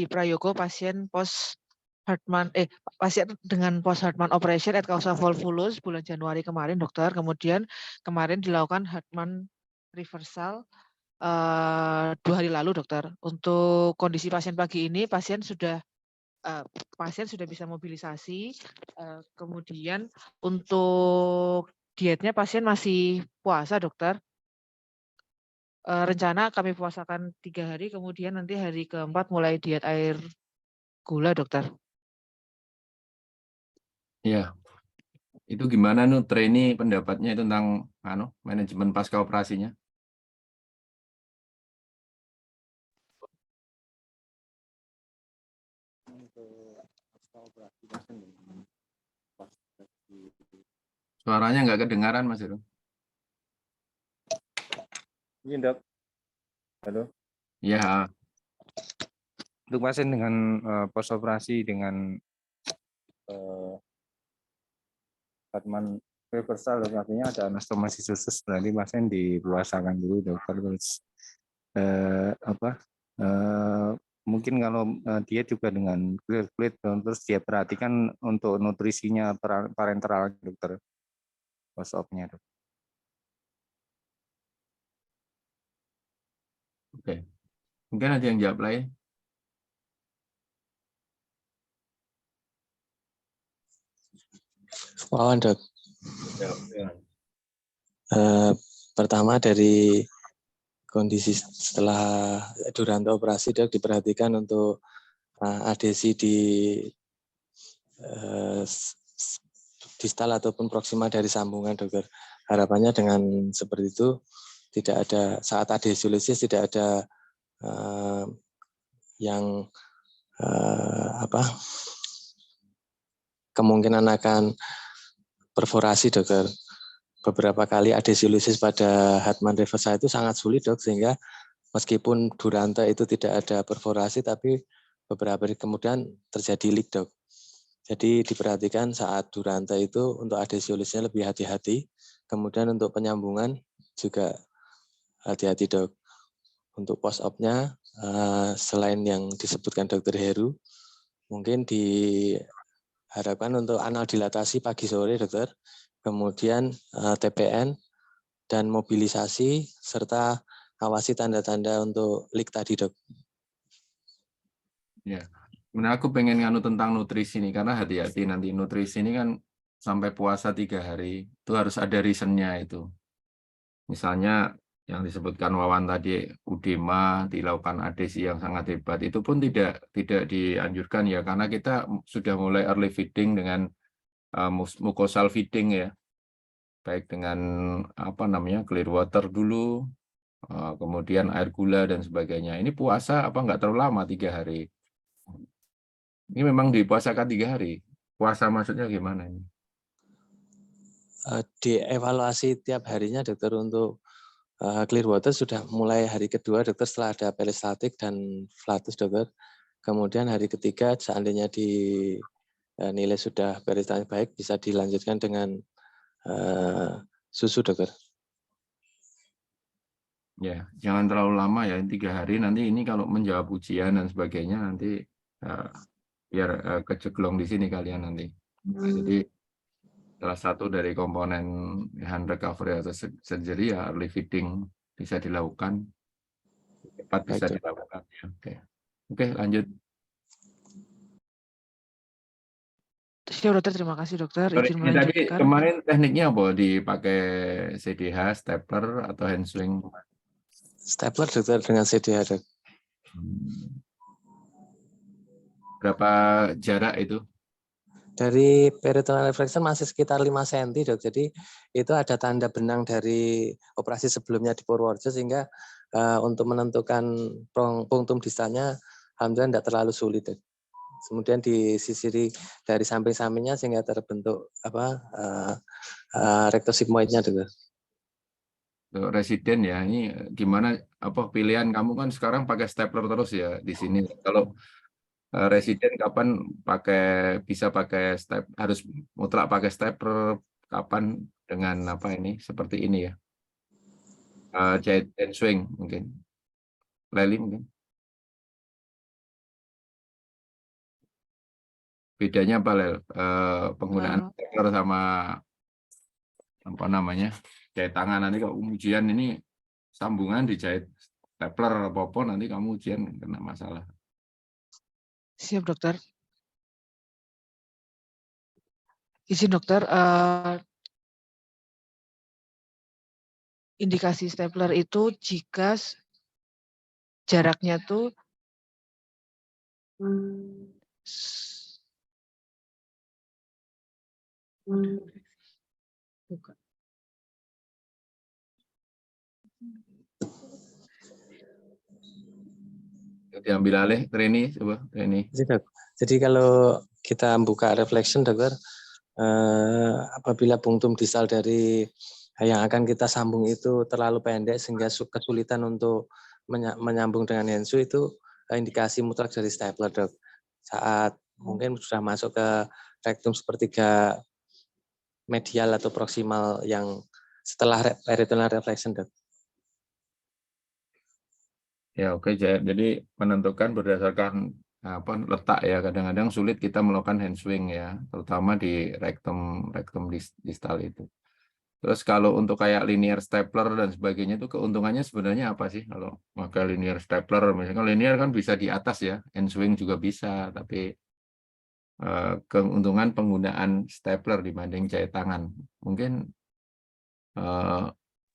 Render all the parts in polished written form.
di Prayogo pasien pasien dengan post Hartmann operation at causa volvulus bulan Januari kemarin, dokter. Kemudian kemarin dilakukan Hartmann reversal 2 hari lalu, dokter. Untuk kondisi pasien pagi ini, pasien sudah bisa mobilisasi. Kemudian untuk dietnya pasien masih puasa, dokter. Rencana kami puasakan 3 hari, kemudian nanti hari keempat mulai diet air gula, dokter. Ya, itu gimana Nutre ini pendapatnya tentang manajemen pasca operasinya? Suaranya nggak kedengaran, Mas Heru. Ini, Dok. Halo. Ya. Untuk pasien dengan post operasi dengan Hartmann reversal, artinya ada anastomosis usus, berarti pasien dipuasakan dulu, dokter. Terus mungkin kalau diet juga dengan clear terus dia perhatikan untuk nutrisinya parenteral, dokter, post op-nya, dok. Oke. Mungkin ada yang jawab lain. Dok. Ya. Pertama dari kondisi setelah Duranto operasi, dok, diperhatikan untuk adesi di distal ataupun proksima dari sambungan, dokter. Harapannya dengan seperti itu tidak ada saat adhesiolisis tidak ada yang kemungkinan akan perforasi, dokter. Beberapa kali adhesiolisis pada Hartmann reversal itu sangat sulit, dok, sehingga meskipun Duranto itu tidak ada perforasi, tapi beberapa hari kemudian terjadi leak, dok. Jadi diperhatikan saat Duranto itu untuk adhesiolisnya lebih hati-hati, kemudian untuk penyambungan juga hati-hati, dok. Untuk post op-nya selain yang disebutkan Dokter Heru, mungkin diharapkan untuk anal dilatasi pagi sore, dokter. Kemudian TPN dan mobilisasi serta awasi tanda-tanda untuk leak tadi, dok. Ya, aku pengen nganu tentang nutrisi ini karena hati-hati nanti nutrisi ini kan sampai puasa 3 hari itu harus ada reasonnya itu. Misalnya yang disebutkan Wawan tadi, udema dilakukan adesi yang sangat hebat, itu pun tidak dianjurkan ya karena kita sudah mulai early feeding dengan mucosal feeding ya, baik dengan clear water dulu, kemudian air gula dan sebagainya. Ini puasa apa nggak terlalu lama 3 hari? Ini memang dipuasakan 3 hari. Puasa maksudnya gimana ini? Dievaluasi tiap harinya, dokter. Untuk clear water sudah mulai hari kedua, dokter, setelah ada peristaltik dan flatus, dokter. Kemudian hari ketiga seandainya nilai sudah peristaltik baik, bisa dilanjutkan dengan susu, dokter. Ya, jangan terlalu lama ya, 3 hari. Nanti ini kalau menjawab ujian dan sebagainya nanti biar keceglong di sini kalian nanti. Nah, jadi salah satu dari komponen hand recovery atau surgery ya early feeding bisa dilakukan, cepat bisa dilakukan. Oke, lanjut. Siap, dokter. Terima kasih, dokter. Izin Ini tadi melanjutkan. kemarin tekniknya apa? Dipakai CDH, stapler, atau handswing? Stapler, dokter, dengan CDH, dok. Berapa jarak itu? Dari peritoneal reflection masih sekitar 5 cm, dok. Jadi itu ada tanda benang dari operasi sebelumnya di Purworejo, sehingga untuk menentukan punktum distalnya alhamdulillah tidak terlalu sulit, dok. Kemudian disisiri dari samping-sampingnya sehingga terbentuk rectosigmoidnya, dok. Residen ya, ini gimana pilihan kamu kan sekarang pakai stapler terus ya di sini. Kalau residen kapan bisa pakai harus mutlak pakai stapler, kapan dengan seperti ini ya, jahit and swing mungkin, Leli mungkin. bedanya apa, Lel? Penggunaan stapler sama apa namanya jahit tangan. Nanti kalau ujian ini sambungan dijahit stapler apa-apa, nanti kamu ujian kena masalah. Siap, dokter. Izin, dokter. Indikasi stapler itu jika jaraknya tuh bukan. Diambil alih, Reni, coba Reni. Jadi kalau kita buka reflection, dokter, apabila punktum distal dari yang akan kita sambung itu terlalu pendek sehingga kesulitan untuk menyambung dengan hensu, itu indikasi mutlak dari stapler, dok. Saat mungkin sudah masuk ke rektum sepertiga medial atau proksimal yang setelah peritoneal reflection, dok. Ya oke, jadi menentukan berdasarkan apa letak ya, kadang-kadang sulit kita melakukan hand swing ya, terutama di rektum distal itu. Terus kalau untuk kayak linear stapler dan sebagainya itu keuntungannya sebenarnya apa sih kalau pakai linear stapler? Misalkan linear kan bisa di atas ya, hand swing juga bisa, tapi keuntungan penggunaan stapler dibanding jahit tangan mungkin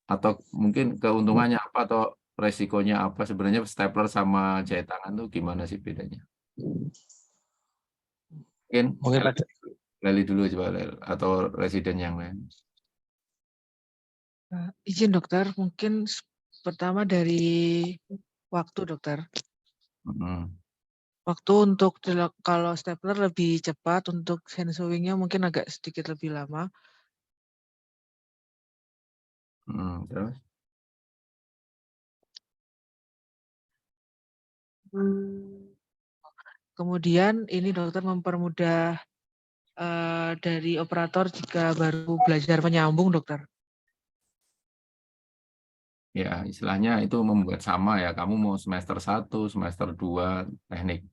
atau mungkin keuntungannya apa atau resikonya apa sebenarnya stapler sama jahit tangan tuh gimana sih bedanya? Mungkin Leli dulu coba atau residen yang lain. Izin, dokter. Mungkin pertama dari waktu, dokter. Waktu untuk kalau stapler lebih cepat, untuk hand sewing-nya mungkin agak sedikit lebih lama. Terus? Kemudian ini dokter mempermudah dari operator jika baru belajar menyambung, dokter. Ya, istilahnya itu membuat sama ya, kamu mau semester 1, semester 2 teknik,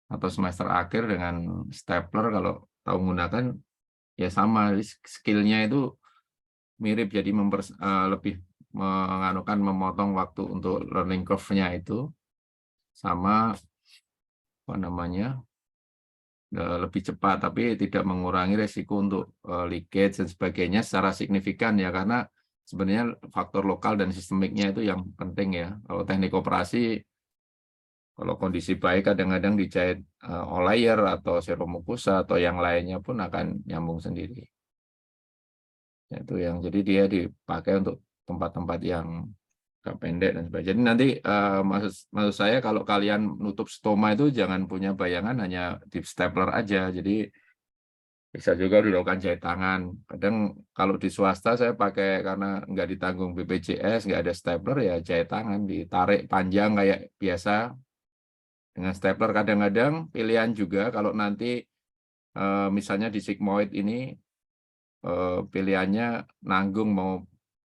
atau semester akhir dengan stapler kalau tahu menggunakan, ya sama, skill-nya itu mirip, jadi lebih menganukan memotong waktu untuk learning curve-nya itu, sama apa namanya, lebih cepat, tapi tidak mengurangi resiko untuk leakage dan sebagainya secara signifikan ya, karena sebenarnya faktor lokal dan sistemiknya itu yang penting ya. Kalau teknik operasi, kalau kondisi baik kadang-kadang dijahit olayer atau seromukosa atau yang lainnya pun akan nyambung sendiri. Itu yang jadi dia dipakai untuk tempat-tempat yang agak pendek dan sebagainya. Jadi nanti maksud saya kalau kalian nutup stoma itu jangan punya bayangan hanya di stapler aja. Jadi bisa juga dilakukan jahit tangan. Kadang kalau di swasta saya pakai karena nggak ditanggung BPJS, nggak ada stapler ya jahit tangan, ditarik panjang kayak biasa dengan stapler. Kadang-kadang pilihan juga kalau nanti misalnya di sigmoid ini pilihannya nanggung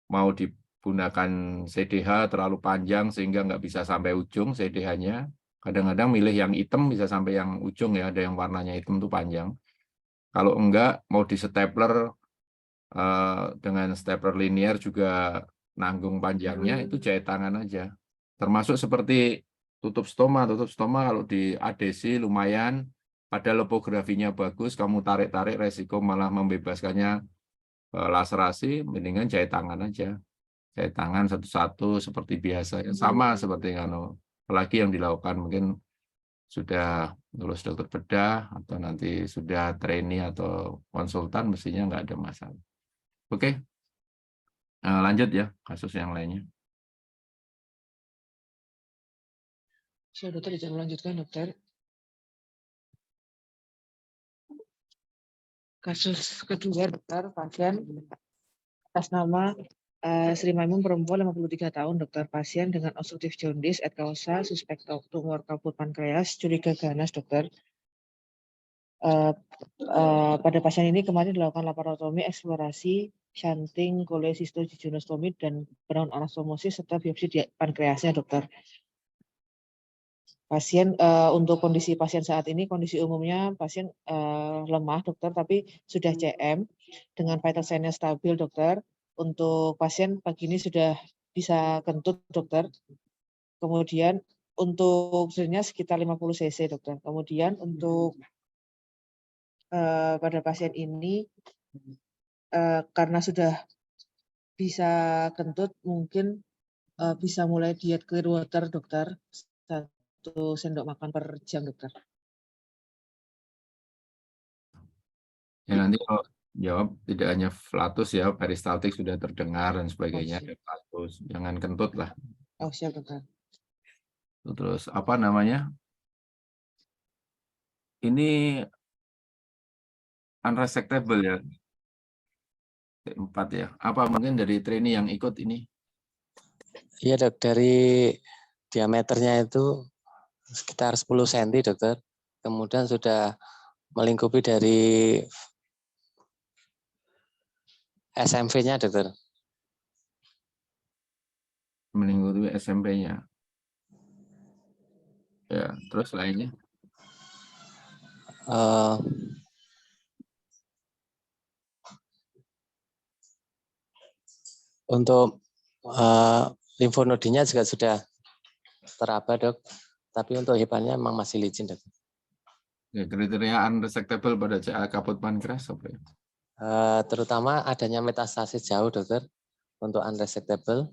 mau digunakan CDH terlalu panjang sehingga nggak bisa sampai ujung CDH-nya. Kadang-kadang milih yang hitam bisa sampai yang ujung ya, ada yang warnanya hitam tuh panjang. Kalau enggak mau di stapler dengan stapler linear juga nanggung panjangnya, itu jahit tangan aja. Termasuk seperti tutup stoma kalau di adesi lumayan, pada lopografinya bagus, kamu tarik-tarik resiko malah membebaskannya laserasi, mendingan jahit tangan aja. Jahit tangan satu-satu seperti biasa, sama seperti apalagi yang dilakukan mungkin sudah lulus dokter bedah atau nanti sudah trainee atau konsultan, mestinya nggak ada masalah. Oke, lanjut ya kasus yang lainnya. Saya dokter izin melanjutkan, dokter. Kasus kedua, dokter, pasien atas nama Sri Maimun, perempuan 53 tahun, dokter. Pasien dengan obstruktif jaundice et causa suspek tumor kaput pankreas, curiga ganas, dokter. Pada pasien ini kemarin dilakukan laparotomi, eksplorasi, shunting, cholecystogenostomy, dan brown anastomosis serta biopsi di pankreasnya, dokter. Pasien untuk kondisi pasien saat ini, kondisi umumnya pasien lemah dokter, tapi sudah CM dengan vital sign-nya stabil dokter. Untuk pasien pagi ini sudah bisa kentut dokter. Kemudian untuk sebenarnya sekitar 50 cc dokter. Kemudian untuk pada pasien ini karena sudah bisa kentut, mungkin bisa mulai diet clear water dokter. 1 sendok makan per jam dokter. Ya nanti kalau jawab tidak hanya flatus ya, peristaltik sudah terdengar dan sebagainya, siap. flatus, jangan kentut lah. Oh siap dokter. Terus apa namanya? Ini unresectable ya, T4 ya. Apa mungkin dari trainee yang ikut ini? Iya dok, dari diameternya itu sekitar 10 cm dokter. Kemudian sudah melingkupi dari SMV-nya dokter. Melingkupi SMP-nya. Ya, terus lainnya? Untuk limfonodinya juga sudah teraba dok, tapi untuk hepannya memang masih licin dok. Ya, kriteria unresectable pada CA kaput pankreas apa ya? Terutama adanya metastasis jauh dokter untuk unresectable.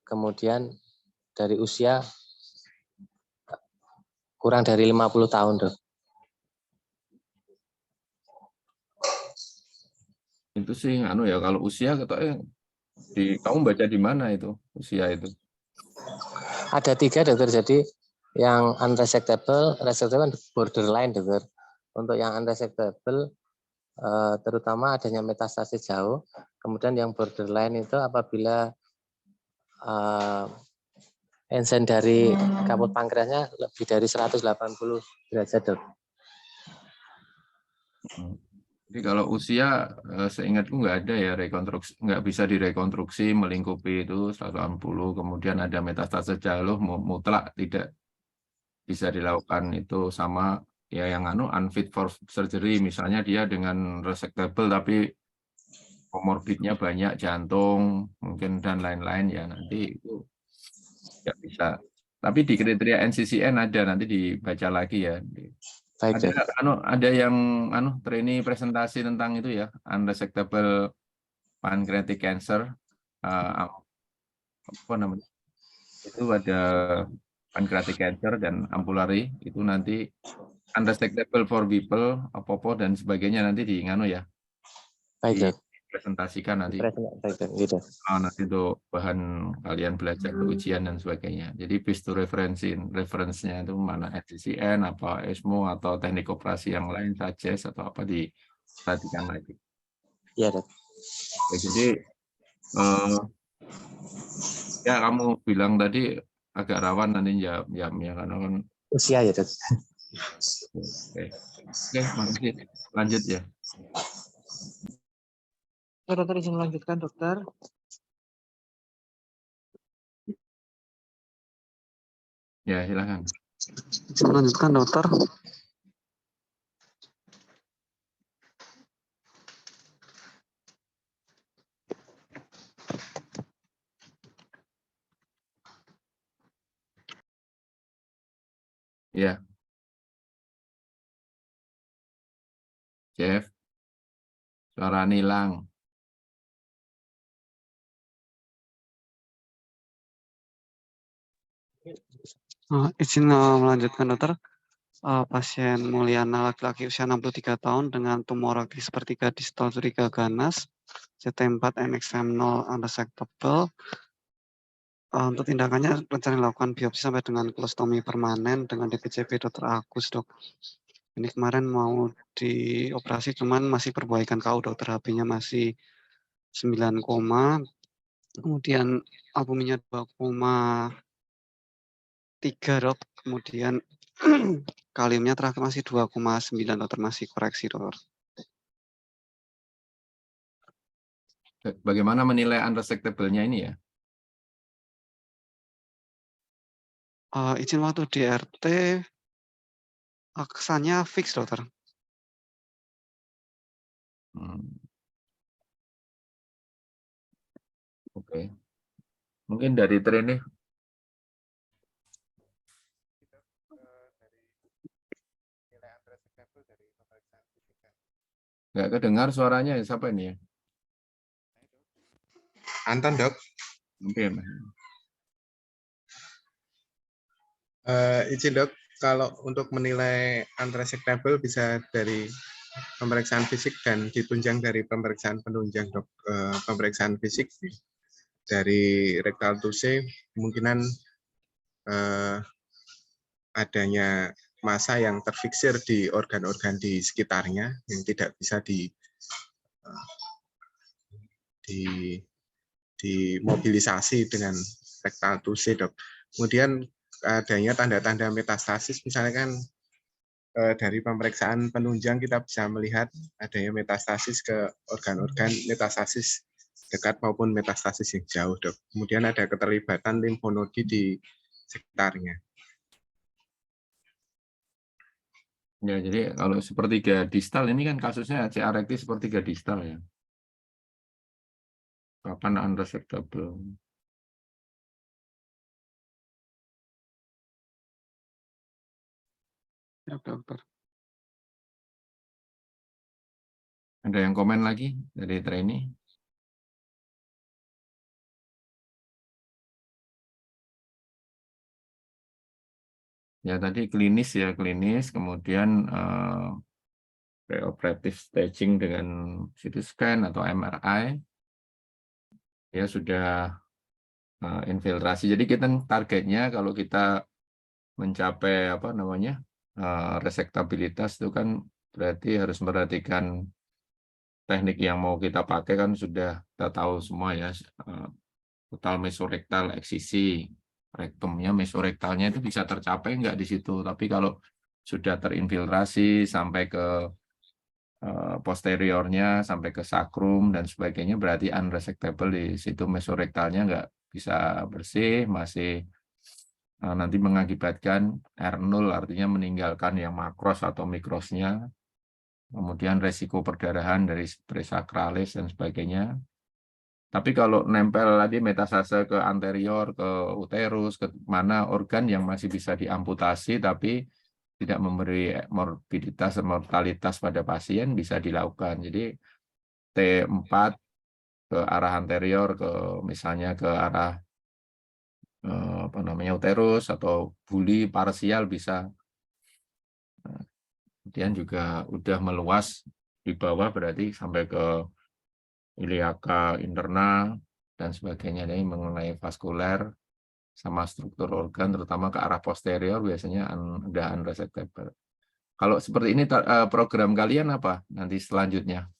Kemudian dari usia kurang dari 50 tahun dok. Itu sih anu ya, kalau usia katanya kamu baca di mana itu usia itu? Ada 3 dokter, jadi yang unresectable, resectable borderline dokter. Untuk yang unresectable terutama adanya metastasis jauh, kemudian yang borderline itu apabila ensen dari kaput pankreasnya lebih dari 180 derajat dok. Jadi kalau usia seingatku nggak ada ya rekonstruksi, nggak bisa direkonstruksi melingkupi itu 180, kemudian ada metastasis jauh mutlak tidak bisa dilakukan itu, sama ya yang unfit for surgery, misalnya dia dengan resectable tapi komorbidnya banyak, jantung mungkin dan lain-lain, ya nanti itu nggak bisa. Tapi di kriteria NCCN ada, nanti dibaca lagi ya. Baik dok. Ada yang trainee presentasi tentang itu ya, unresectable pancreatic cancer, apa namanya? Itu ada pancreatic cancer dan ambulary, itu nanti unresectable for people, apa dan sebagainya nanti ya. Baik dok. Dipresentasikan nanti. Baik dok. Gitu. Nanti untuk bahan kalian belajar ujian dan sebagainya. Jadi based to reference-nya itu mana NCCN, apa ESMO atau teknik operasi yang lain, suggest atau apa diperhatikan lagi. Iya dok. Oke, jadi ya kamu bilang tadi agak rawan nanti jam ya karena kan Usia ya dok. Oke, makasih. Lanjut ya. Dokter izin melanjutkan dokter. Ya, silakan. Melanjutkan dokter. Ya. Jeff. Suara hilang. Izin melanjutkan dokter. Pasien Mulyana laki-laki usia 63 tahun dengan tumor sepertiga distal zuriga ganas, CT4 NXM0 unresectable. Untuk tindakannya rencana dilakukan biopsi sampai dengan colostomi permanen dengan DPCP Dr. Agus dok. Ini kemarin mau dioperasi cuman masih perbaikan KU dokter, HB-nya masih 9, kemudian albuminnya 2,3 dok, kemudian kaliumnya terakhir masih 2,9 dokter, masih koreksi dokter. Bagaimana menilai unresectable-nya ini ya? Izin waktu di RT kesannya fix, dokter. Oke. Mungkin dari training. Nggak kedengar suaranya, siapa ini ya? Anton, Dok. Mungkin. Izin, Dok, kalau untuk menilai unresectable bisa dari pemeriksaan fisik dan ditunjang dari pemeriksaan penunjang, Dok. Pemeriksaan fisik dari rectal tuse kemungkinan adanya massa yang terfiksir di organ-organ di sekitarnya yang tidak bisa dimobilisasi dengan rectal tuse, Dok. Kemudian adanya tanda-tanda metastasis, misalnya kan dari pemeriksaan penunjang kita bisa melihat adanya metastasis ke organ-organ, metastasis dekat maupun metastasis yang jauh, Dok. Kemudian ada keterlibatan limfonodi di sekitarnya. Ya, jadi kalau sepertiga distal ini kan kasusnya CA recti sepertiga distal ya. Kapan unresectable? Ya, dokter. Ada yang komen lagi dari trainee? Ya tadi klinis ya, klinis, kemudian preoperative staging dengan CT scan atau MRI, ya sudah infiltrasi. Jadi kita targetnya kalau kita mencapai apa namanya resektabilitas itu kan berarti harus memperhatikan teknik yang mau kita pakai kan sudah kita tahu semua ya, total mesorektal eksisi, rektumnya mesorektalnya itu bisa tercapai enggak di situ. Tapi kalau sudah terinfiltrasi sampai ke posteriornya, sampai ke sakrum dan sebagainya, berarti unresectable di situ, mesorektalnya enggak bisa bersih, masih nanti mengakibatkan R0, artinya meninggalkan yang makros atau mikrosnya, kemudian resiko perdarahan dari presakralis dan sebagainya. Tapi kalau nempel tadi metastase ke anterior, ke uterus, ke mana organ yang masih bisa diamputasi tapi tidak memberi morbiditas dan mortalitas pada pasien bisa dilakukan. Jadi T4 ke arah anterior, ke misalnya ke arah apa namanya uterus atau buli parsial bisa. Kemudian juga udah meluas di bawah berarti sampai ke iliaka interna dan sebagainya, ini mengenai vaskuler sama struktur organ terutama ke arah posterior biasanya udah unresectable. Kalau seperti ini program kalian apa nanti selanjutnya?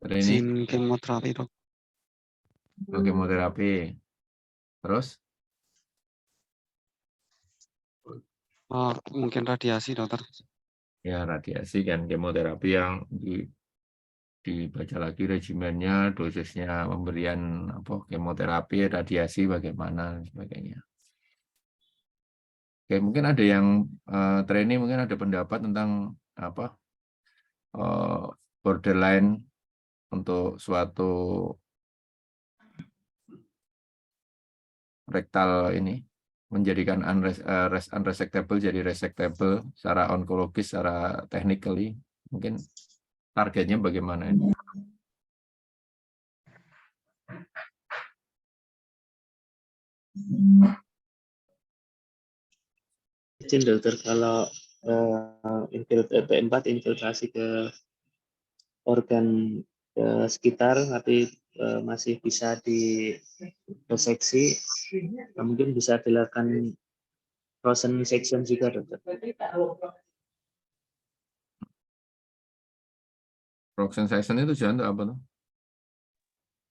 Izin kemoterapi, dok. Kemoterapi. Terus? Mungkin radiasi, dokter. Ya radiasi kan, kemoterapi yang dibaca lagi regimennya, dosisnya, pemberian apa kemoterapi, radiasi bagaimana dan sebagainya. Oke, mungkin ada yang trainee mungkin ada pendapat tentang apa borderline untuk suatu rektal ini menjadikan unresectable jadi resectable secara onkologis, secara technically, mungkin targetnya bagaimana ini? Izin, dokter, kalau T4 infiltrasi ke organ sekitar tapi masih bisa direseksi, mungkin bisa dilakukan frozen section juga, dokter. Frozen section itu tujuan untuk apa tuh?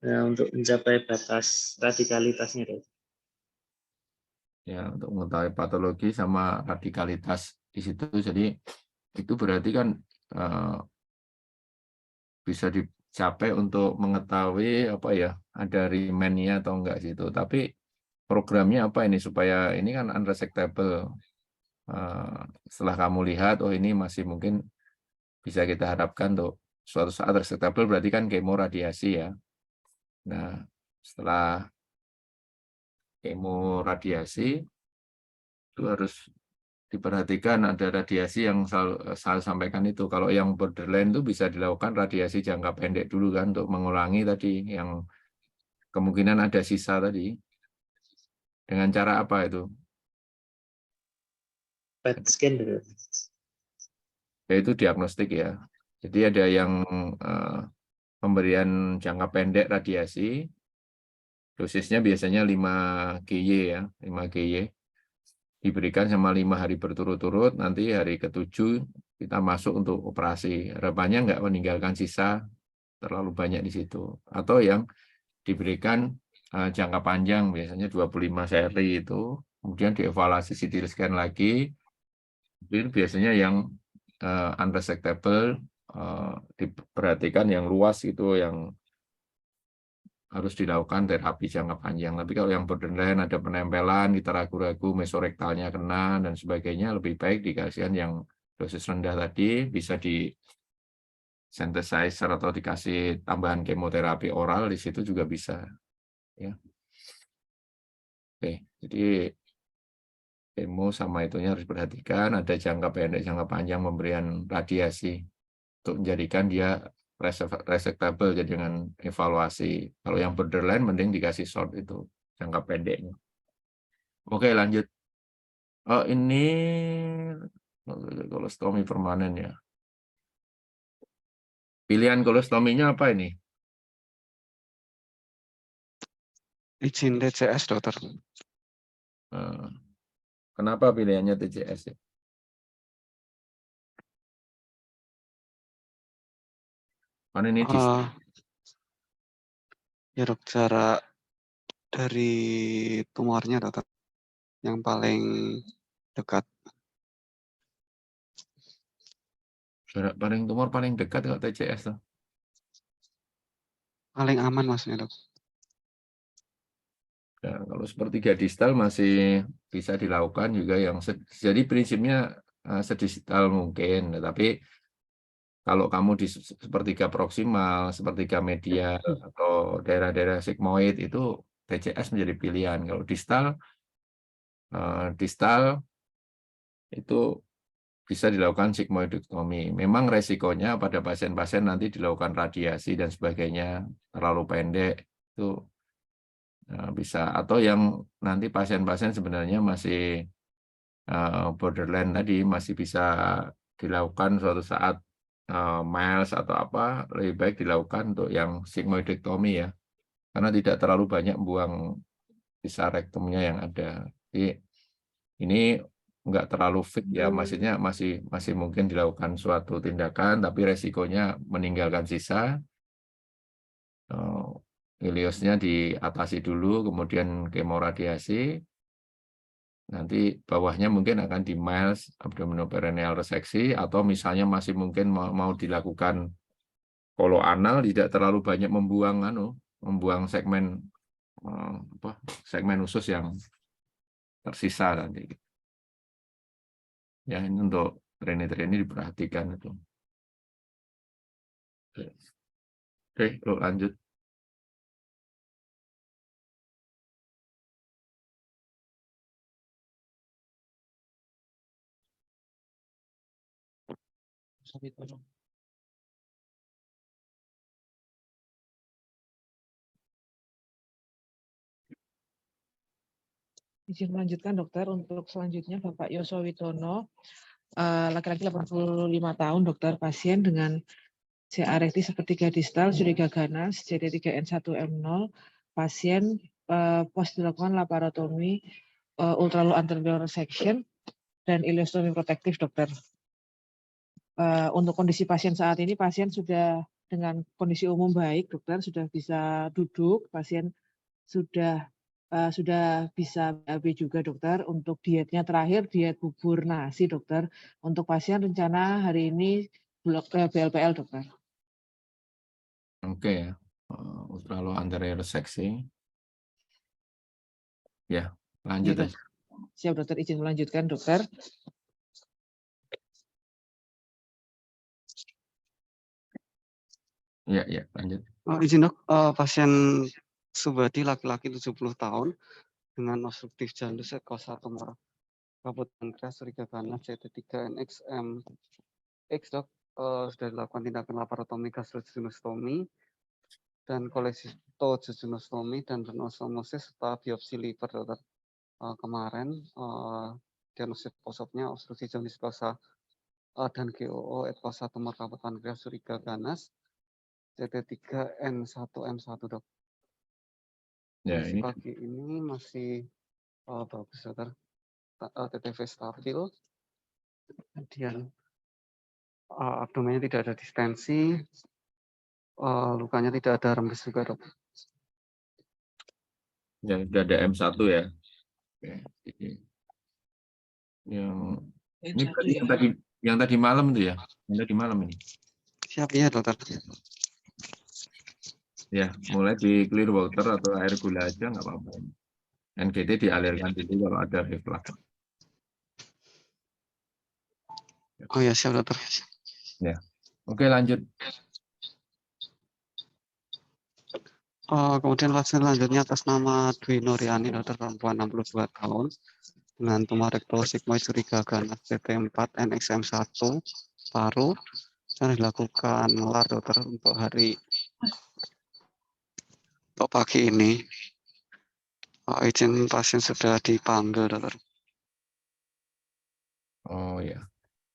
Nah, untuk mencapai batas radikalitasnya, dokter. Ya, untuk mengetahui patologi sama radikalitas di situ. Jadi itu berarti kan bisa capek untuk mengetahui apa ya, ada remand-nya atau enggak situ. Tapi programnya apa ini supaya ini kan unresectable. Setelah kamu lihat, oh ini masih mungkin bisa kita harapkan untuk suatu saat resectable, berarti kan kemoradiasi ya. Nah, setelah kemoradiasi itu harus diperhatikan ada radiasi yang saya sampaikan itu. Kalau yang borderline itu bisa dilakukan radiasi jangka pendek dulu kan untuk mengulangi tadi yang kemungkinan ada sisa tadi. Dengan cara apa itu? PET scan dulu. Yaitu diagnostik ya. Jadi ada yang pemberian jangka pendek radiasi, dosisnya biasanya 5 GY ya, 5 GY. Diberikan sama 5 hari berturut-turut, nanti hari ke-7 kita masuk untuk operasi. Harapannya nggak meninggalkan sisa terlalu banyak di situ. Atau yang diberikan jangka panjang, biasanya 25 seri itu, kemudian dievaluasi CT scan lagi, itu biasanya yang unresectable, diperhatikan yang luas itu yang harus dilakukan terapi jangka panjang. Tapi kalau yang borderline ada penempelan, kita ragu-ragu mesorektalnya kena dan sebagainya, lebih baik dikasihkan yang dosis rendah tadi, bisa di synthesizer atau dikasih tambahan kemoterapi oral, di situ juga bisa. Ya. Oke, jadi kemo sama itunya harus diperhatikan, ada jangka pendek, jangka panjang pemberian radiasi untuk menjadikan dia resectable, jadi dengan evaluasi. Kalau yang borderline mending dikasih short itu jangka pendeknya. Oke, lanjut. Oh, ini kolostomi permanen ya. Pilihan kolostominya apa ini? Izin TCS, dokter. Kenapa pilihannya TCS ya? Kan ini Ya dok, jarak dari tumornya dokter yang paling dekat. Jarak paling tumor paling dekat kalau TCS tuh. Paling aman maksudnya dok. Ya, kalau sepertiga distal masih bisa dilakukan juga yang jadi prinsipnya sedistal mungkin, tapi kalau kamu di sepertiga proksimal, sepertiga medial atau daerah-daerah sigmoid itu TCS menjadi pilihan. Kalau distal itu bisa dilakukan sigmoidektomi. Memang resikonya pada pasien-pasien nanti dilakukan radiasi dan sebagainya terlalu pendek itu bisa, atau yang nanti pasien-pasien sebenarnya masih borderline tadi masih bisa dilakukan suatu saat miles atau apa, lebih baik dilakukan untuk yang sigmoidektomi ya, karena tidak terlalu banyak buang sisa rektumnya yang ada. Jadi ini enggak terlalu fit ya, maksudnya masih mungkin dilakukan suatu tindakan, tapi resikonya meninggalkan sisa. Ileusnya diatasi dulu, kemudian kemoradiasi. Nanti bawahnya mungkin akan di miles abdominoperineal reseksi, atau misalnya masih mungkin mau dilakukan koloanal, tidak terlalu banyak membuang segmen segmen usus yang tersisa nanti. Ya, ini untuk treni diperhatikan itu. Oke, lanjut. Izin melanjutkan dokter, untuk selanjutnya Bapak Yosua Widono, laki-laki 85 tahun, dokter, pasien dengan CA rekti sepertiga distal, curiga ganas, JD3N1M0, pasien post dilakukan laparotomi ultra low anterior resection dan ileostomi protektif, dokter. Untuk kondisi pasien saat ini, pasien sudah dengan kondisi umum baik, dokter, sudah bisa duduk, pasien sudah bisa BAB juga, dokter. Untuk dietnya terakhir diet bubur nasi, dokter. Untuk pasien rencana hari ini BLPL, dokter. Oke ya. Ultra low anterior seksi. Ya, lanjut Iya, aja. siap dokter, izin melanjutkan dokter. Ya, lanjut. Izin dok, pasien Subadi laki-laki 70 tahun dengan obstruktif jandus etkosa tumor kabut pankreas curiga ganas CT3 NXM X dok, sudah dilakukan tindakan laparotomi gastrojejunostomi dan kolesitojejunostomi dan renosomosis serta biopsi liver dokter. Kemarin diagnosis posopnya obstruksi jaundice kosa dan GOO etkosa tumor kabut pankreas curiga ganas CT3 N1M1 dok. Ya, Kondisi ini pagi ini masih bagus dokter, TTV stabil, kemudian abdomennya tidak ada distensi, lukanya tidak ada rembes juga dok. ya sudah ada M1 ya. Oke. Ini berarti yang tadi malam itu ya? Yang tadi malam ini. Siap ya dokter. Ya, mulai di clear water atau air gula aja nggak apa-apa. NGT dialirkan dulu kalau ada reflux. Oh ya siap dokter. Ya, oke lanjut. Kemudian pasien selanjutnya atas nama Dwi Nuriani, dokter perempuan 62 tahun dengan tumor rektal sigmoid curiga ganas CT4 NXM1 paru dan dilakukan melar dokter untuk pagi ini. Izin pasien sudah dipanggil dokter. Oh ya,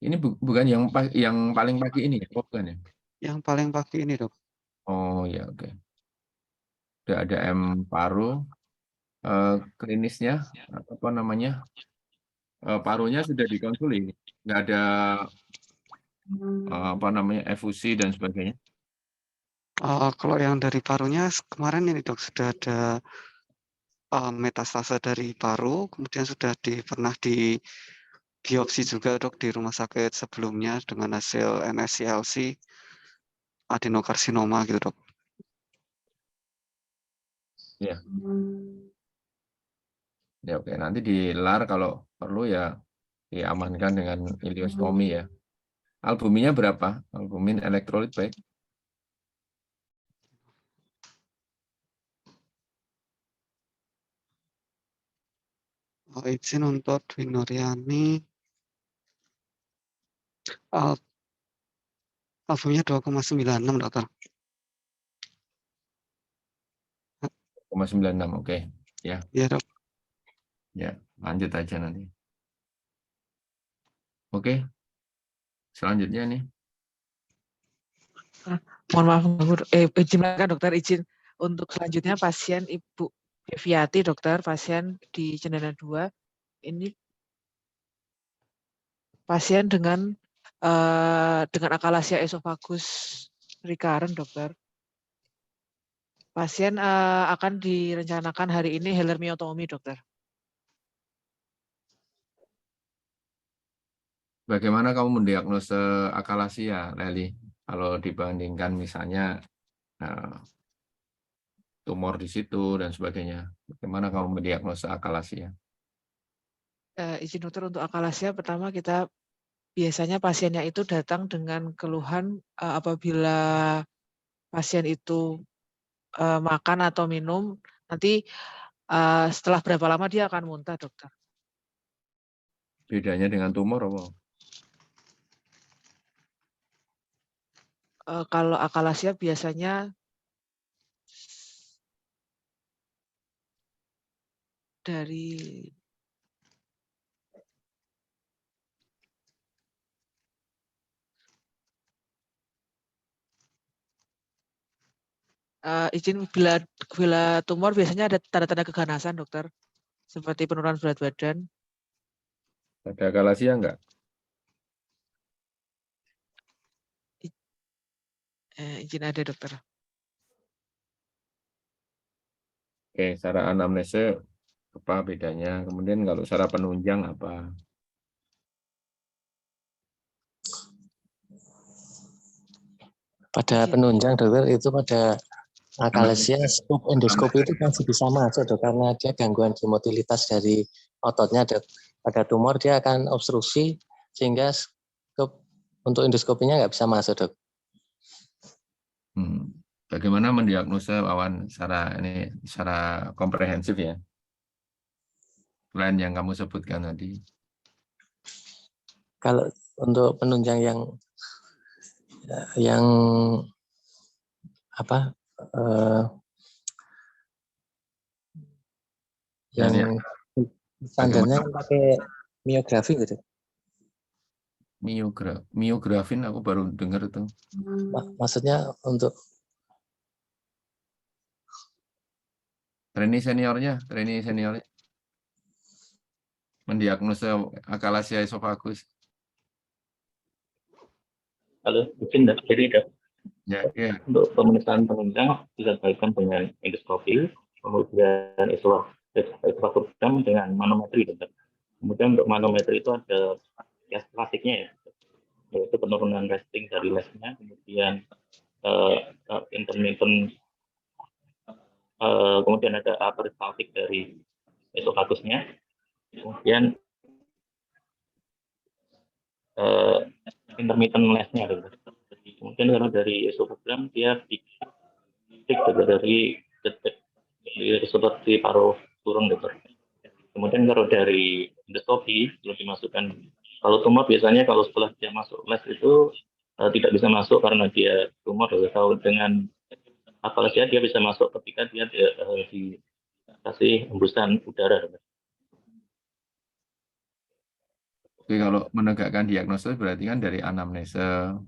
ini bukan yang paling pagi ini ya, bukan ya? Yang paling pagi ini dok. Oh ya, oke. Udah ada M paru, klinisnya apa namanya? Parunya sudah dikonsuli, nggak ada apa namanya efusi dan sebagainya. Kalau yang dari parunya kemarin ini dok sudah ada metastase dari paru, kemudian sudah pernah di biopsi juga dok di rumah sakit sebelumnya dengan hasil NSCLC adenokarsinoma gitu dok. Ya. Ya oke, nanti dilar kalau perlu ya diamankan dengan iliostomi ya. Albuminnya berapa? Albumin elektrolit baik. Izin untuk Dwi Nuriani. Albumnya 2,96 dokter. 0,96, oke. Ya. Iya dok. Ya, lanjut aja nanti. Oke. Selanjutnya nih. Mohon maaf, izin dokter, izin untuk selanjutnya pasien Ibu Deviati dokter, pasien di Cendana 2. Ini pasien dengan akalasia esofagus recurrent dokter. Pasien akan direncanakan hari ini helermiotomi dokter. Bagaimana kamu mendiagnosa akalasia, Leli? Kalau dibandingkan misalnya tumor di situ dan sebagainya. Bagaimana kamu mendiagnosa akalasia? Izin dokter, untuk akalasia pertama kita biasanya pasiennya itu datang dengan keluhan apabila pasien itu makan atau minum, nanti setelah berapa lama dia akan muntah dokter. Bedanya dengan tumor apa? Kalau akalasia biasanya dari izin, bila tumor biasanya ada tanda-tanda keganasan dokter, seperti penurunan berat badan. Ada akalasia enggak? Izin ada dokter. Oke, secara anamnesa apa bedanya? Kemudian kalau secara penunjang apa? Pada penunjang dokter itu pada akalesia scope endoskopi itu masih bisa masuk dok, karena dia gangguan hemotilitas dari ototnya dok. Pada tumor dia akan obstruksi sehingga scope untuk endoskopinya nggak bisa masuk dok. Bagaimana mendiagnosa Wawan secara komprehensif ya? Selain yang kamu sebutkan tadi. Kalau untuk penunjang yang apa? Yang standarnya pakai miografi gitu. Miografin aku baru dengar itu. Maksudnya untuk trainee seniornya mendiagnosa akalasia esophagus. Halo, mungkin jadi Ya. untuk pemeriksaan penunjang bisa dilakukan dengan endoskopi, kemudian esofagogram dengan manometri. Kemudian untuk manometri itu ada tes klasiknya ya, yaitu penurunan resting dari lesnya, kemudian intermittent, kemudian ada peristaltik dari esofagusnya, kemudian intermittent lesnya. Kemudian kalau dari esofagogram dia dicek dari detik seperti paruh turun gitu. Kemudian kalau dari endoskopi belum dimasukkan. Kalau tumor biasanya kalau setelah dia masuk les itu tidak bisa masuk karena dia tumor. Kalau dengan akalasia dia bisa masuk ketika dia dikasih hembusan udara. Oke, kalau menegakkan diagnosis berarti kan dari anamnesa,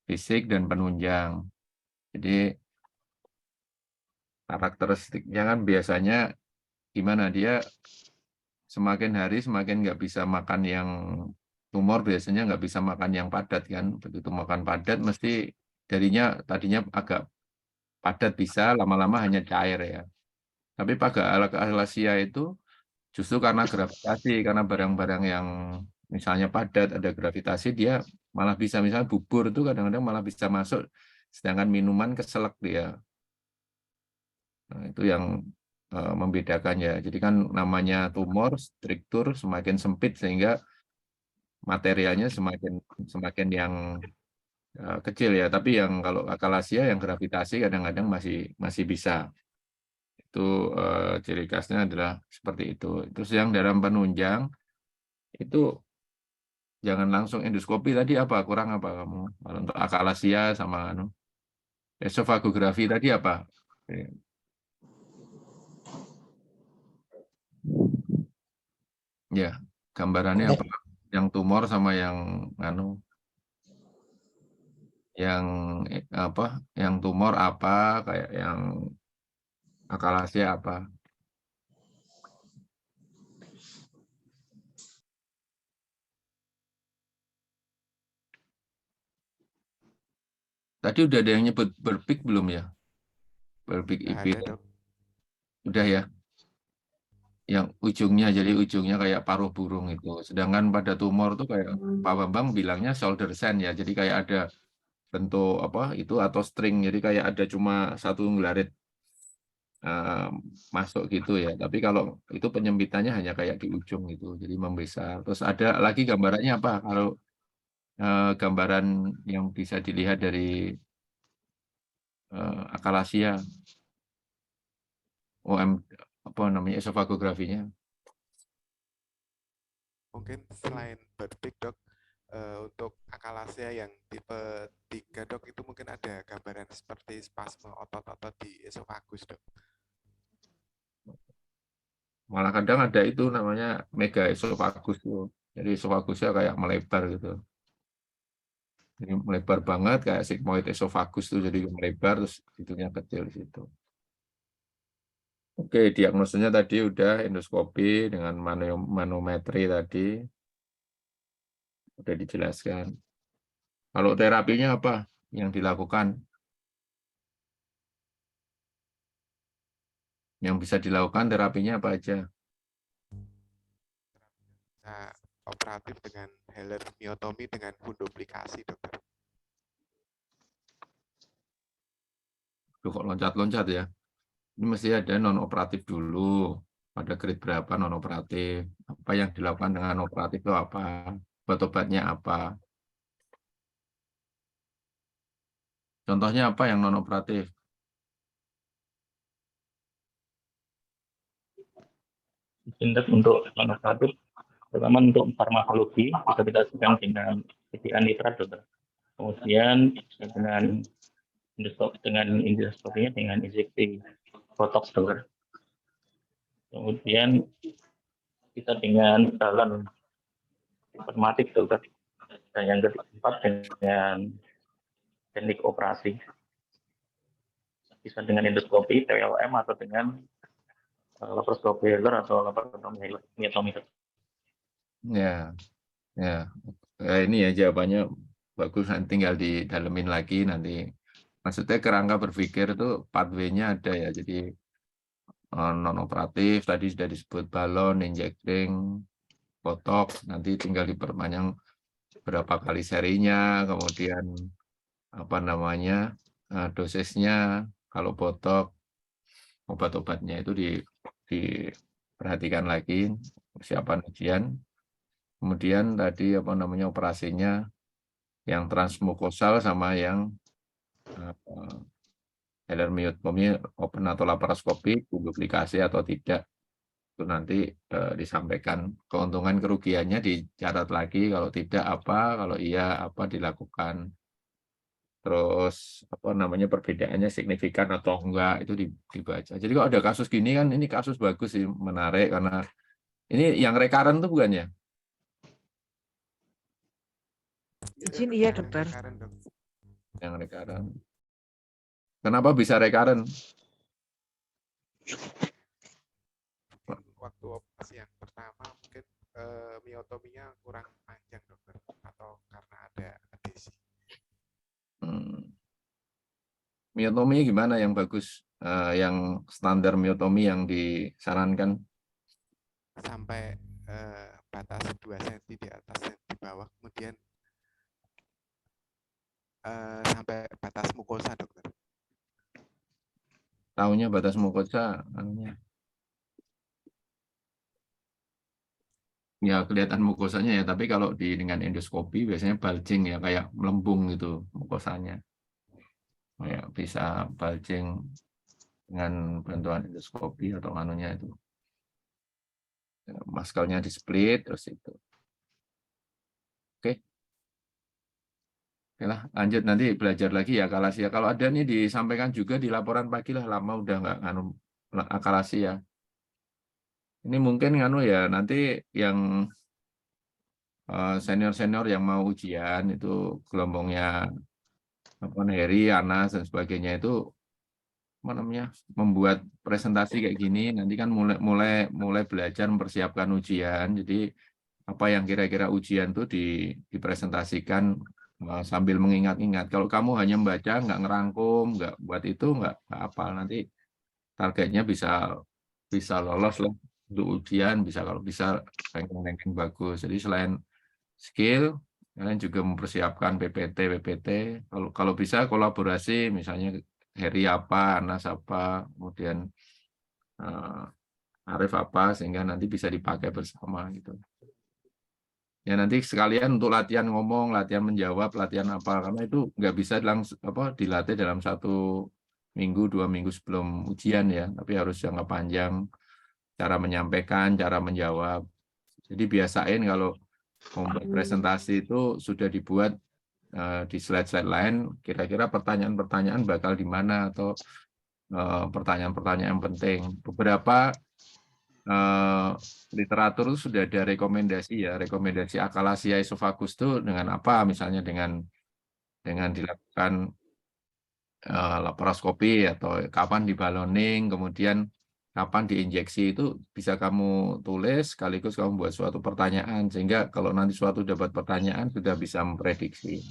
fisik dan penunjang. Jadi karakteristiknya kan biasanya gimana, dia semakin hari semakin nggak bisa makan yang tumor, biasanya nggak bisa makan yang padat kan. Begitu makan padat mesti tadinya agak padat bisa, lama-lama hanya cair ya. Tapi pada akalasia itu justru karena gravitasi, karena barang-barang yang misalnya padat ada gravitasi, dia malah bisa, misalnya bubur itu kadang-kadang malah bisa masuk, sedangkan minuman keselak dia. Nah, itu yang membedakan ya. Jadi kan namanya tumor, struktur semakin sempit sehingga materialnya semakin yang kecil ya. Tapi yang kalau akalasia yang gravitasi kadang-kadang masih bisa. Itu ciri khasnya adalah seperti itu. Terus yang dalam penunjang itu jangan langsung endoskopi. Tadi apa? Kurang apa kamu? Kalau untuk akalasia sama esofagografi tadi apa? Ya, gambarannya apa? Yang tumor sama yang yang tumor apa, kayak yang akalasia apa? Tadi udah ada yang nyebut berpik belum ya? Berpik IP. Udah ya? Yang ujungnya, jadi ujungnya kayak paruh burung itu. Sedangkan pada tumor tuh kayak Pak Bambang bilangnya shoulder sand ya. Jadi kayak ada bentuk apa itu atau string. Jadi kayak ada cuma satu ngelarit masuk gitu ya. Tapi kalau itu penyempitannya hanya kayak di ujung gitu. Jadi membesar. Terus ada lagi gambarannya apa? Kalau gambaran yang bisa dilihat dari akalasia, apa namanya, esofagografinya. Mungkin selain berpik dok, untuk akalasia yang tipe 3 dok, itu mungkin ada gambaran seperti spasme otot-otot di esofagus dok. Malah kadang ada itu namanya mega esofagus tuh. Jadi esofagusnya kayak melebar gitu. Jadi melebar banget kayak sigmoid esofagus tuh, jadi melebar terus hidungnya kecil di situ. Oke, diagnosanya tadi udah endoskopi dengan manometri tadi. Udah dijelaskan. Kalau terapinya apa yang dilakukan? Yang bisa dilakukan terapinya apa aja? Nah, operatif dengan Heller myotomi dengan funduplikasi dokter. Duh, kok loncat-loncat ya. Ini mesti ada non-operatif dulu. Pada grade berapa non-operatif. Apa yang dilakukan dengan operatif itu apa. Obat-obatnya apa. Contohnya apa yang non-operatif? Untuk non-operatif, terutama untuk farmakologi, bisa kita sedang dengan pilihan nitrat, dokter. Kemudian dengan endoskopinya dengan injeksi botox, dokter. Kemudian kita dengan balon informatif, dokter. Dan yang keempat dengan teknik operasi. Bisa dengan endoskopi, TWLM, atau dengan laparoskopi Heller atau laparotomi. Ya, ya. Ini ya jawabannya bagus, nanti tinggal didalemin lagi nanti. Maksudnya kerangka berpikir itu pathway-nya ada ya. Jadi non-operatif tadi sudah disebut balon, injecting, botox, nanti tinggal diperpanjang berapa kali serinya, kemudian apa namanya dosisnya, kalau botox obat-obatnya itu diperhatikan lagi persiapan ujian. Kemudian tadi apa namanya operasinya yang transmukosal sama yang Heller-myotomy open atau laparoskopi, duplikasi atau tidak. Itu nanti disampaikan keuntungan kerugiannya dicatat lagi, kalau tidak apa, kalau iya apa dilakukan. Terus apa namanya perbedaannya signifikan atau enggak itu dibaca. Jadi kalau ada kasus gini kan ini kasus bagus sih, menarik karena ini yang recurrent tuh bukan ya? Izin iya, dokter. Yang recurrent. Kenapa bisa recurrent? Waktu operasi yang pertama mungkin miotominya kurang panjang, dokter, atau karena ada adesi. Miotomi gimana yang bagus? Yang standar miotomi yang disarankan? Sampai batas 2 cm di atas dan di bawah, kemudian sampai batas mukosa, dokter. Tahunya batas mukosa, ya kelihatan mukosanya ya, tapi kalau dengan endoskopi biasanya bulging ya, kayak melembung gitu mukosanya. Kayak bisa bulging dengan bantuan endoskopi atau anunya itu. Maskelnya di split terus itu. Oke. Oke lah, lanjut nanti belajar lagi ya akalasi ya. Kalau ada nih disampaikan juga di laporan pagi lah, lama udah nggak akalasi ya. Ini mungkin ya nanti yang senior-senior yang mau ujian itu gelombongnya Heri, Anas dan sebagainya itu apa namanya membuat presentasi kayak gini, nanti kan mulai belajar mempersiapkan ujian. Jadi apa yang kira-kira ujian tuh dipresentasikan sambil mengingat-ingat. Kalau kamu hanya membaca, nggak ngerangkum, nggak buat itu, nggak hafal, nanti targetnya bisa lolos lah untuk ujian, bisa kalau bisa ranking bagus. Jadi selain skill, kalian juga mempersiapkan PPT. Kalau bisa kolaborasi, misalnya Heri apa, Anas apa, kemudian Arif apa, sehingga nanti bisa dipakai bersama gitu. Ya nanti sekalian untuk latihan ngomong, latihan menjawab, latihan apa, karena itu nggak bisa langsung dilatih dalam 1 minggu, 2 minggu sebelum ujian ya, tapi harus jangka panjang, cara menyampaikan, cara menjawab. Jadi biasain kalau membuat presentasi itu sudah dibuat di slide-slide lain, kira-kira pertanyaan-pertanyaan bakal di mana atau pertanyaan-pertanyaan penting. Beberapa literatur itu sudah ada rekomendasi akalasia esophagus itu dengan apa, misalnya dengan dilakukan laparoskopi atau kapan dibaloning, kemudian kapan diinjeksi, itu bisa kamu tulis sekaligus kamu buat suatu pertanyaan, sehingga kalau nanti suatu dapat pertanyaan sudah bisa memprediksi.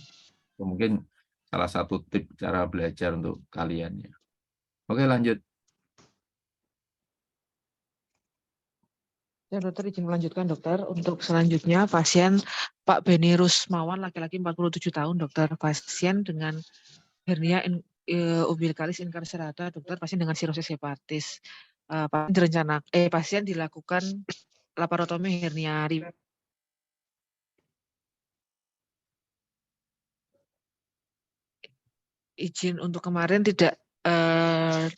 Itu mungkin salah satu tip cara belajar untuk kalian ya. Oke, lanjut. Ya, dokter izin melanjutkan, dokter. Untuk selanjutnya pasien Pak Beni Rusmawan, laki-laki 47 tahun, dokter. Pasien dengan hernia umbilicalis incarcerata, dokter, pasien dengan sirosis hepatis. Pasien dilakukan laparotomi hernia izin untuk kemarin tidak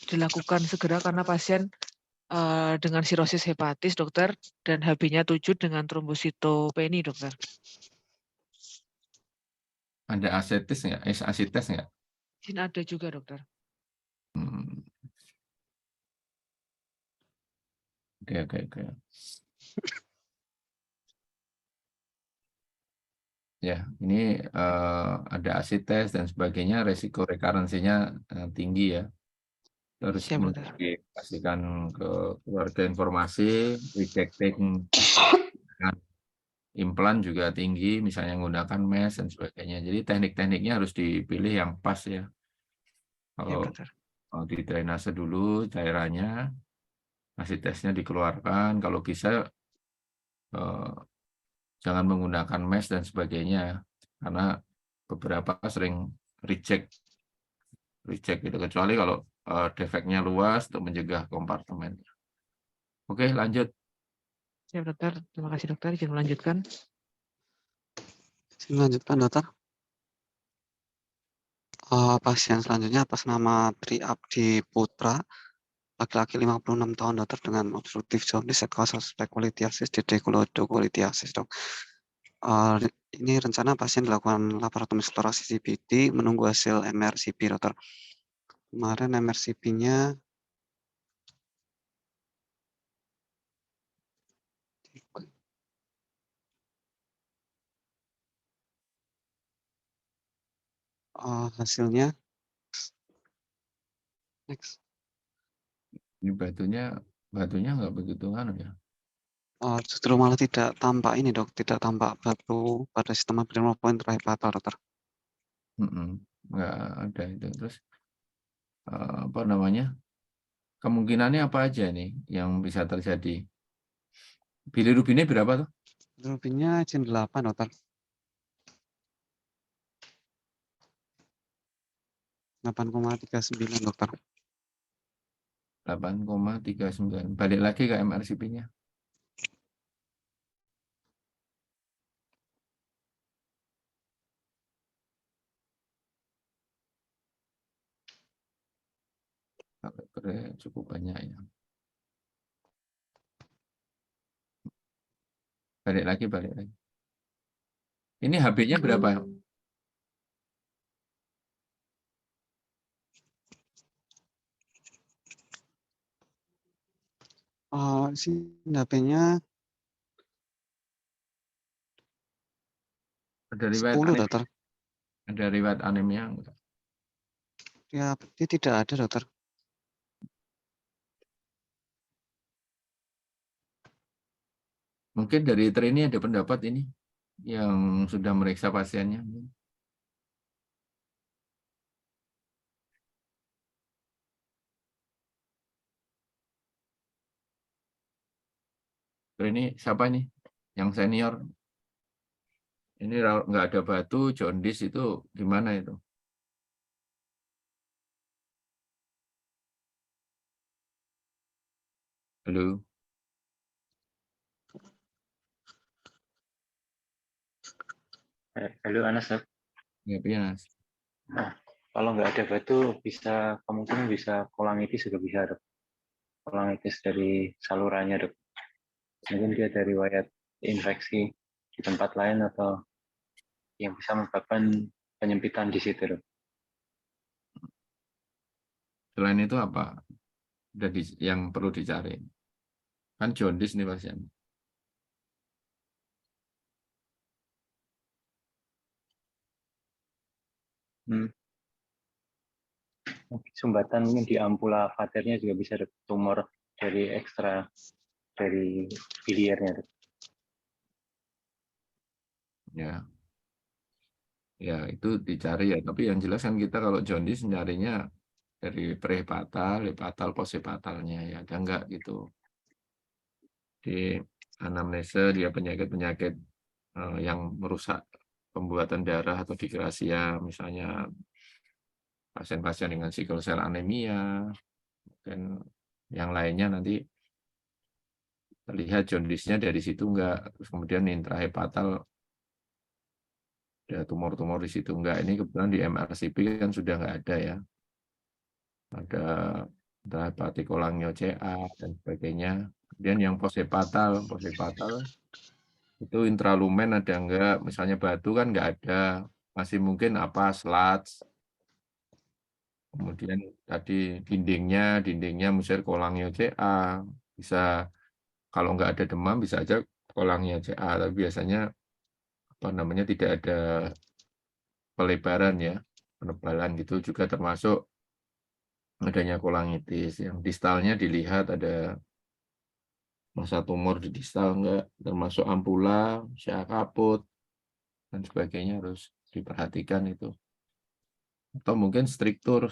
dilakukan segera karena pasien dengan sirosis hepatis, dokter, dan HB-nya 7 dengan trombositopeni, dokter. Ada asites nggak? Asites nggak? Izin ada juga, dokter. Oke. Ya, ini ada asites dan sebagainya, resiko rekarensinya tinggi ya. Terus Siap, dokter. dipastikan ke keluarga informasi, rejecting implan juga tinggi, misalnya menggunakan mesh dan sebagainya. Jadi teknik-tekniknya harus dipilih yang pas ya. Kalau di drainase dulu cairannya, asitesnya dikeluarkan, kalau bisa jangan menggunakan mesh dan sebagainya, karena beberapa sering reject gitu, kecuali kalau defeknya luas untuk mencegah kompartemen. Oke, lanjut. Siap, dokter. Terima kasih, dokter. Izin melanjutkan. Izin melanjutkan, dokter. Pasien selanjutnya atas nama Tri Abdi Putra, laki-laki 56 tahun, dokter, dengan obstruktif jaundice at causal suspect cholelithiasis, cholelithiasis, dok. Ini rencana pasien dilakukan laparotomi eksplorasi CBD, menunggu hasil MRCP, dokter. Kemarin MRCP-nya hasilnya next. Ini batunya nggak begitu ya. Justru malah tidak tampak ini, dok, tidak tampak batu pada sistem abdominal point intrahepatal, dokter. Nggak ada itu. Terus apa namanya? Kemungkinannya apa aja nih yang bisa terjadi? Bilirubinnya berapa tuh? Bilirubinnya izin 8, dokter. 8,39, dokter. 8,39. Balik lagi ke MRCP-nya. Cukup banyak ya. Balik lagi. Ini HB-nya berapa? HP-nya Ada riwayat 10, anemia? dokter. Ada riwayat anemia enggak? Ya, dia tidak ada, dokter. Mungkin dari trainee ada pendapat ini yang sudah meriksa pasiennya. Trainee siapa nih? Yang senior? Ini nggak ada batu, jaundice itu gimana itu? Halo? Halo Anas, dok. Ya, Pianas. Nah, kalau nggak ada batu, kemungkinan bisa kolangitis juga bisa, dok. Kolangitis dari salurannya, dok. Mungkin dia dari riwayat infeksi di tempat lain atau yang bisa menyebabkan penyempitan di situ, dok. Selain itu apa? Yang perlu dicari? Kan jaundice nih pasien. Sumbatan mungkin di ampula vaternya juga bisa ada tumor dari ekstra dari biliernya. Ya itu dicari ya. Tapi yang jelas kan kita kalau jaundice nyarinya dari prehepatal, hepatal, poshepatalnya ya. Ada enggak gitu. Di anamnesa dia penyakit-penyakit yang merusak pembuatan darah atau digrasia, misalnya pasien-pasien dengan sickle cell anemia, dan yang lainnya nanti terlihat jaundice-nya dari situ enggak, terus kemudian intrahepatal ada tumor-tumor di situ enggak. Ini kebetulan di MRCP kan sudah enggak ada ya. Ada intrahepatic cholangioCA dan sebagainya. Kemudian yang poshepatal itu intralumen ada enggak, misalnya batu kan enggak ada, masih mungkin apa sludge. Kemudian tadi dindingnya misalnya cholangioCA, bisa kalau enggak ada demam bisa aja cholangioCA, tapi biasanya apa namanya tidak ada pelebaran ya, penebalan gitu, juga termasuk adanya kolangitis. Yang distalnya dilihat ada masa tumor di distal enggak, termasuk ampula, syak kaput, dan sebagainya harus diperhatikan itu. Atau mungkin struktur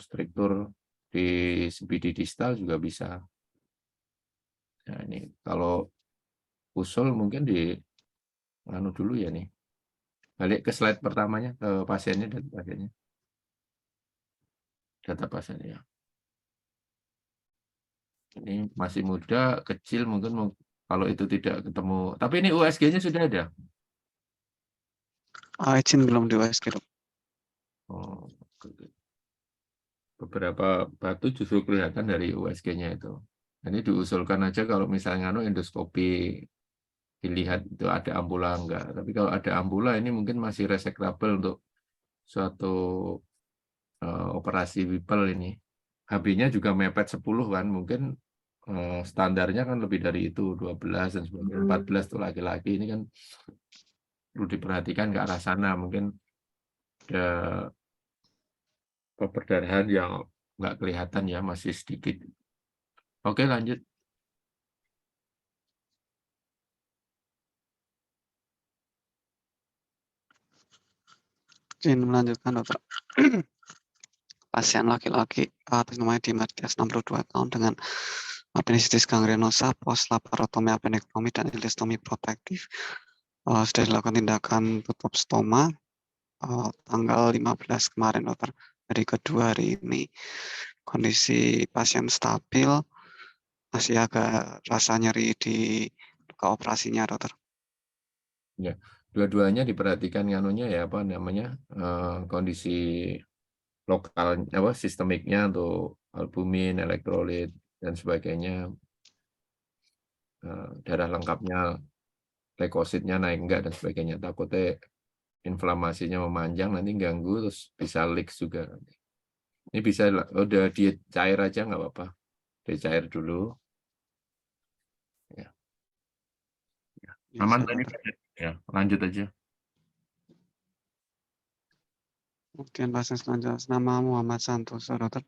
di CPD distal juga bisa. Nah ini kalau usul mungkin di anu dulu ya nih. Balik ke slide pertamanya, ke pasiennya, data pasiennya. Ini masih muda, kecil, mungkin kalau itu tidak ketemu. Tapi ini USG-nya sudah ada? Izin belum di USG, Dok. Oh, beberapa batu justru kelihatan dari USG-nya itu. Ini diusulkan aja kalau misalnya endoskopi dilihat itu ada ambula enggak. Tapi kalau ada ambula ini mungkin masih resectable untuk suatu operasi Whipple ini. HB-nya juga mepet 10 kan, mungkin standarnya kan lebih dari itu, 12 dan sebagainya, 14 itu laki-laki. Ini kan perlu diperhatikan ke arah sana, mungkin ada perdarahan yang nggak kelihatan ya, masih sedikit. Oke, lanjut. Izin melanjutkan, Dokter. Pasien laki-laki atas namanya Dimartias 62 tahun dengan appendicitis gangrenosa, post laparotomi appendektomi dan ileostomi protektif. Sudah dilakukan tindakan tutup stoma tanggal 15 kemarin, Dokter. Hari kedua hari ini. Kondisi pasien stabil, masih agak rasa nyeri di luka operasinya, Dokter. Ya, dua-duanya diperhatikan nganunya ya, apa namanya, kondisi lokal, apa sistemiknya untuk albumin, elektrolit dan sebagainya, darah lengkapnya, leukositnya naik enggak dan sebagainya. Takutnya inflamasinya memanjang nanti ganggu, terus bisa leak juga. Ini bisa udah dicair aja nggak apa-apa, dicair dulu. Ya. Aman tadi, ya lanjut aja. Kemudian pasien selanjutnya nama Muhammad Santoso, Dokter.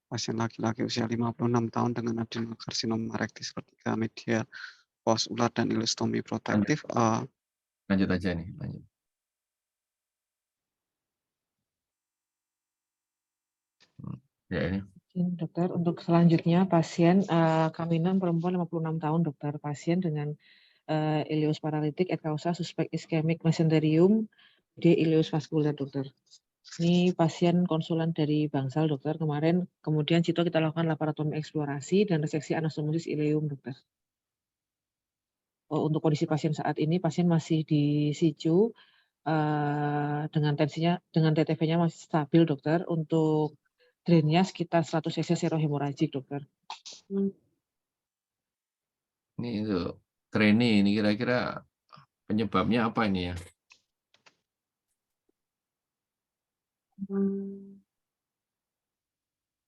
Pasien laki-laki usia 56 tahun dengan adenokarsinoma rektis vertika medial, post ular dan ileostomi protektif. Lanjut aja nih, lanjut. Ya ini. Dokter, untuk selanjutnya pasien Kaminan perempuan 56 tahun, Dokter. Pasien dengan ileus paralitik et causa suspek ischemic mesenterium di ileus vaskuler, Dokter. Ini pasien konsulan dari Bangsal, Dokter. Kemarin kemudian situ kita lakukan laparotomi eksplorasi dan reseksi anastomosis ileum, Dokter. Untuk kondisi pasien saat ini, pasien masih di SICU dengan tensinya, dengan TTV-nya masih stabil, Dokter. Untuk drainnya sekitar 100 cc serohemoragik, Dokter. Ini itu training, ini kira-kira penyebabnya apa ini ya?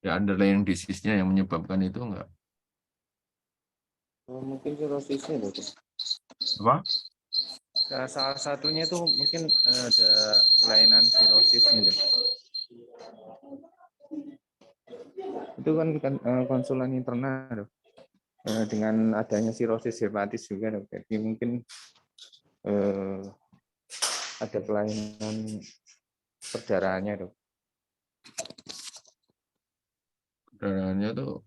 Ya underlying disease-nya yang menyebabkan itu enggak? Mungkin cirrhosisnya, Dokter. Apa? Nah, salah satunya itu mungkin ada kelainan cirrhosisnya, Dok. Itu kan konsulan internal, Dok. Dengan adanya cirrhosis hepatis juga, Dok. Jadi mungkin ada kelainan perdarahannya, Dok. Perdarahannya tuh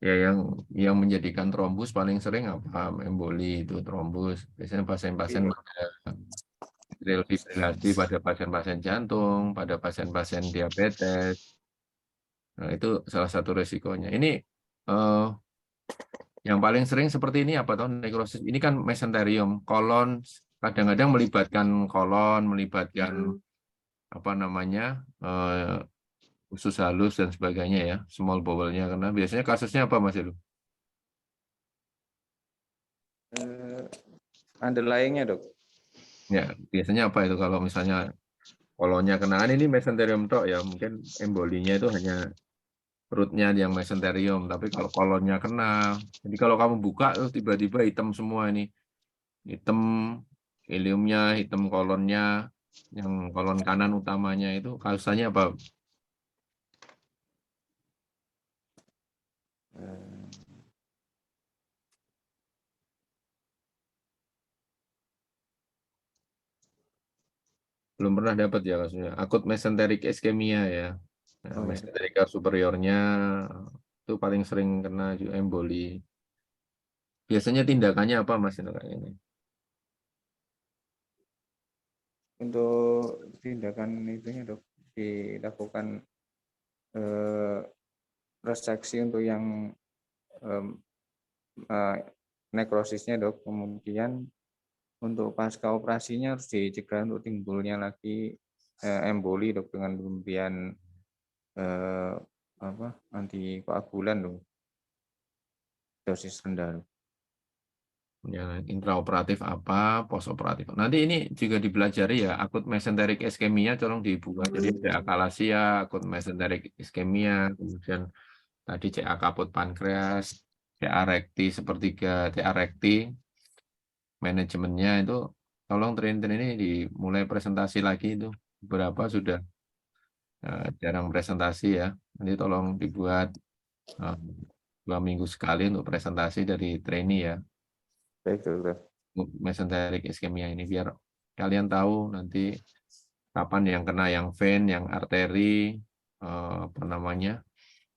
ya yang menjadikan trombus paling sering apa? Emboli itu trombus. Biasanya pasien-pasien atrial fibrilasi pada pasien-pasien jantung, pada pasien-pasien diabetes. Nah, itu salah satu resikonya. Ini yang paling sering seperti ini apa toh nekrosis? Ini kan mesenterium, kolon kadang-kadang melibatkan kolon, melibatkan apa namanya usus halus dan sebagainya ya, small bowel-nya, karena biasanya kasusnya apa Mas Elu? Underlying-nya dok. Ya, biasanya apa itu kalau misalnya kolonnya kenaan, ini mesenterium tok ya, mungkin embolinya itu hanya perutnya yang mesenterium, tapi kalau kolonnya kena, jadi kalau kamu buka terus tiba-tiba hitam semua ini, hitam iliumnya, hitam kolonnya, yang kolon kanan utamanya itu kasusnya apa? Belum pernah dapat ya kasusnya. Akut mesenteric ischemia ya. Nah, mesenteric superiornya itu paling sering kena emboli. Biasanya tindakannya apa Mas ini? Untuk tindakan itunya dok, dilakukan reseksi untuk yang nekrosisnya dok, kemudian untuk pasca operasinya harus dicegah untuk timbulnya lagi emboli dok, dengan pemberian antikoagulan dok, dosis rendah dok. Ya, intraoperatif apa, postoperatif. Nanti ini juga dipelajari ya, akut mesenteric ischemia tolong dibuat. Jadi ada akalasia, akut mesenteric ischemia, kemudian tadi CA kaput pankreas, CA rekti sepertiga, CA rekti, manajemennya itu tolong train-train ini dimulai presentasi lagi itu. Beberapa sudah jarang presentasi ya. Nanti tolong dibuat 2 minggu sekali untuk presentasi dari trainee ya. Baik dokter. Mesenteric ischemia ini biar kalian tahu nanti kapan yang kena yang vein, yang arteri, apa namanya,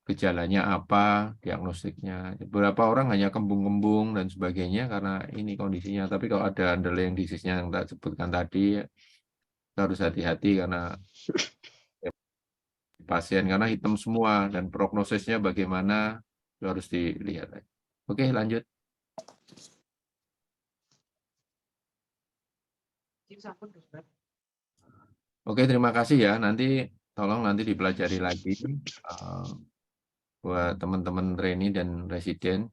gejalanya apa, diagnostiknya. Beberapa orang hanya kembung-kembung dan sebagainya karena ini kondisinya. Tapi kalau ada underlying disease-nya yang tak sebutkan tadi, kita harus hati-hati karena pasien karena hitam semua dan prognosisnya bagaimana itu harus dilihat. Oke, lanjut. Oke, terima kasih ya. Nanti tolong nanti dipelajari lagi buat teman-teman trainee dan residen.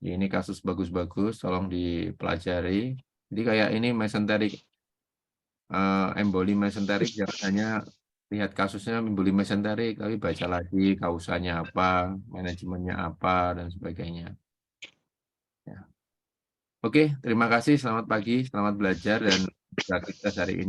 Ini kasus bagus-bagus, tolong dipelajari. Jadi kayak ini mesenteric emboli mesenterik, jangan hanya lihat kasusnya emboli mesenterik, tapi baca lagi kausanya apa, manajemennya apa, dan sebagainya. Ya. Oke, terima kasih. Selamat pagi, selamat belajar dan beraktivitas hari ini.